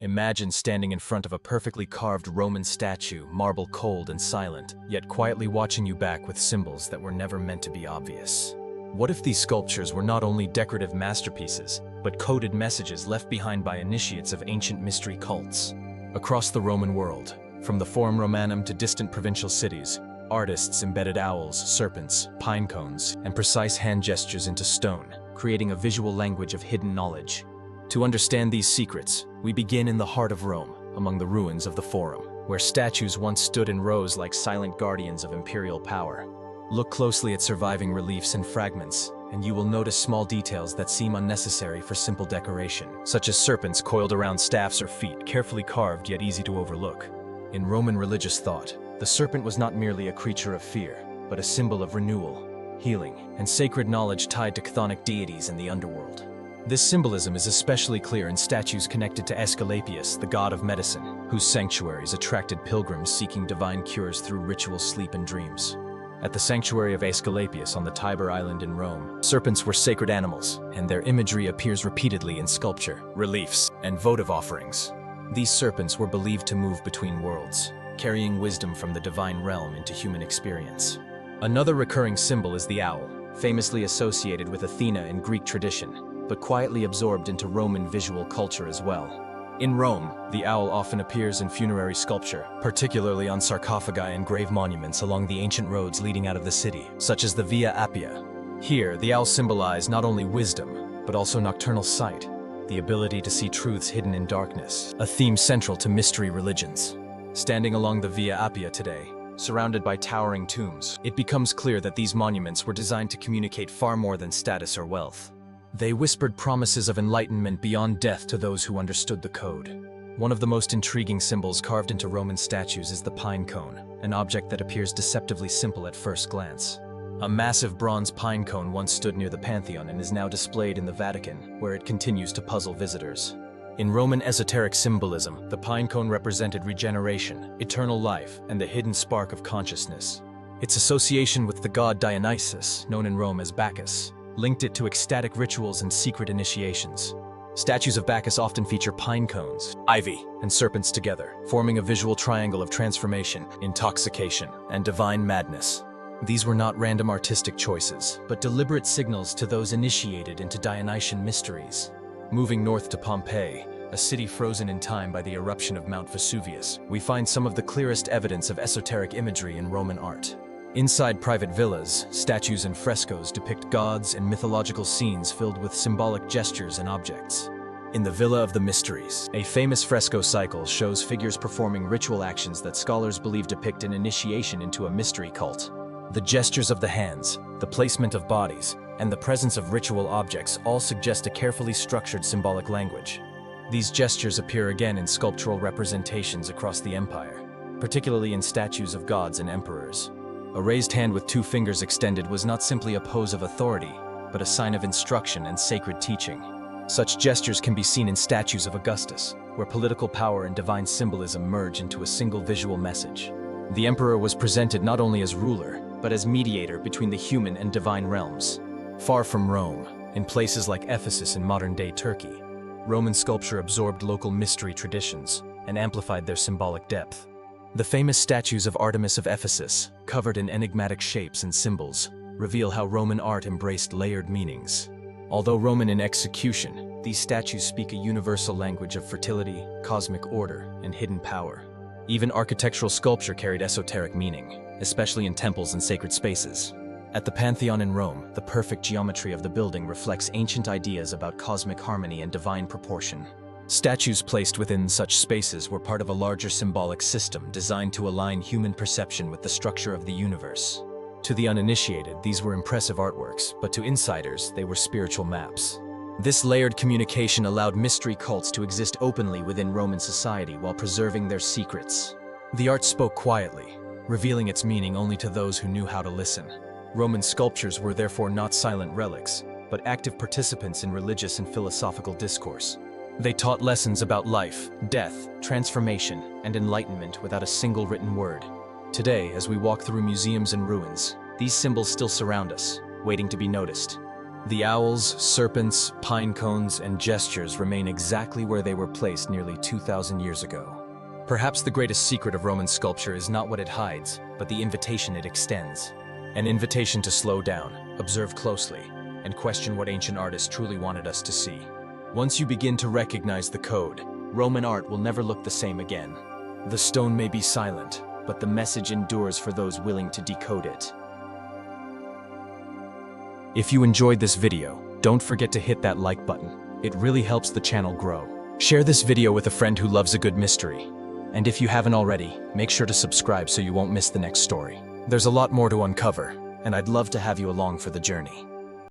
Imagine standing in front of a perfectly carved Roman statue, marble cold and silent, yet quietly watching you back with symbols that were never meant to be obvious. What if these sculptures were not only decorative masterpieces, but coded messages left behind by initiates of ancient mystery cults? Across the Roman world, from the Forum Romanum to distant provincial cities, artists embedded owls, serpents, pine cones, and precise hand gestures into stone, creating a visual language of hidden knowledge. To understand these secrets, we begin in the heart of Rome, among the ruins of the Forum, where statues once stood in rows like silent guardians of imperial power. Look closely at surviving reliefs and fragments, and you will notice small details that seem unnecessary for simple decoration, such as serpents coiled around staffs or feet, carefully carved yet easy to overlook. In Roman religious thought, the serpent was not merely a creature of fear, but a symbol of renewal, healing, and sacred knowledge tied to chthonic deities in the underworld. This symbolism is especially clear in statues connected to Aesculapius, the god of medicine, whose sanctuaries attracted pilgrims seeking divine cures through ritual sleep and dreams. At the sanctuary of Aesculapius on the Tiber Island in Rome, serpents were sacred animals, and their imagery appears repeatedly in sculpture, reliefs, and votive offerings. These serpents were believed to move between worlds, carrying wisdom from the divine realm into human experience. Another recurring symbol is the owl, famously associated with Athena in Greek tradition, but quietly absorbed into Roman visual culture as well. In Rome, the owl often appears in funerary sculpture, particularly on sarcophagi and grave monuments along the ancient roads leading out of the city, such as the Via Appia. Here, the owl symbolized not only wisdom, but also nocturnal sight, the ability to see truths hidden in darkness, a theme central to mystery religions. Standing along the Via Appia today, surrounded by towering tombs, it becomes clear that these monuments were designed to communicate far more than status or wealth. They whispered promises of enlightenment beyond death to those who understood the code. One of the most intriguing symbols carved into Roman statues is the pine cone, an object that appears deceptively simple at first glance. A massive bronze pine cone once stood near the Pantheon and is now displayed in the Vatican, where it continues to puzzle visitors. In Roman esoteric symbolism, the pine cone represented regeneration, eternal life, and the hidden spark of consciousness. Its association with the god Dionysus, known in Rome as Bacchus, linked it to ecstatic rituals and secret initiations. Statues of Bacchus often feature pine cones, ivy, and serpents together, forming a visual triangle of transformation, intoxication, and divine madness. These were not random artistic choices, but deliberate signals to those initiated into Dionysian mysteries. Moving north to Pompeii, a city frozen in time by the eruption of Mount Vesuvius, we find some of the clearest evidence of esoteric imagery in Roman art. Inside private villas, statues and frescoes depict gods and mythological scenes filled with symbolic gestures and objects. In the Villa of the Mysteries, a famous fresco cycle shows figures performing ritual actions that scholars believe depict an initiation into a mystery cult. The gestures of the hands, the placement of bodies, and the presence of ritual objects all suggest a carefully structured symbolic language. These gestures appear again in sculptural representations across the empire, particularly in statues of gods and emperors. A raised hand with two fingers extended was not simply a pose of authority, but a sign of instruction and sacred teaching. Such gestures can be seen in statues of Augustus, where political power and divine symbolism merge into a single visual message. The emperor was presented not only as ruler, but as mediator between the human and divine realms. Far from Rome, in places like Ephesus in modern-day Turkey, Roman sculpture absorbed local mystery traditions and amplified their symbolic depth. The famous statues of Artemis of Ephesus, covered in enigmatic shapes and symbols, reveal how Roman art embraced layered meanings. Although Roman in execution, these statues speak a universal language of fertility, cosmic order, and hidden power. Even architectural sculpture carried esoteric meaning, especially in temples and sacred spaces. At the Pantheon in Rome, the perfect geometry of the building reflects ancient ideas about cosmic harmony and divine proportion. Statues placed within such spaces were part of a larger symbolic system designed to align human perception with the structure of the universe. To the uninitiated, these were impressive artworks, but to insiders, they were spiritual maps. This layered communication allowed mystery cults to exist openly within Roman society while preserving their secrets. The art spoke quietly, revealing its meaning only to those who knew how to listen. Roman sculptures were therefore not silent relics, but active participants in religious and philosophical discourse. They taught lessons about life, death, transformation, and enlightenment without a single written word. Today, as we walk through museums and ruins, these symbols still surround us, waiting to be noticed. The owls, serpents, pine cones, and gestures remain exactly where they were placed nearly 2,000 years ago. Perhaps the greatest secret of Roman sculpture is not what it hides, but the invitation it extends. An invitation to slow down, observe closely, and question what ancient artists truly wanted us to see. Once you begin to recognize the code, Roman art will never look the same again. The stone may be silent, but the message endures for those willing to decode it. If you enjoyed this video, don't forget to hit that like button. It really helps the channel grow. Share this video with a friend who loves a good mystery. And if you haven't already, make sure to subscribe so you won't miss the next story. There's a lot more to uncover, and I'd love to have you along for the journey.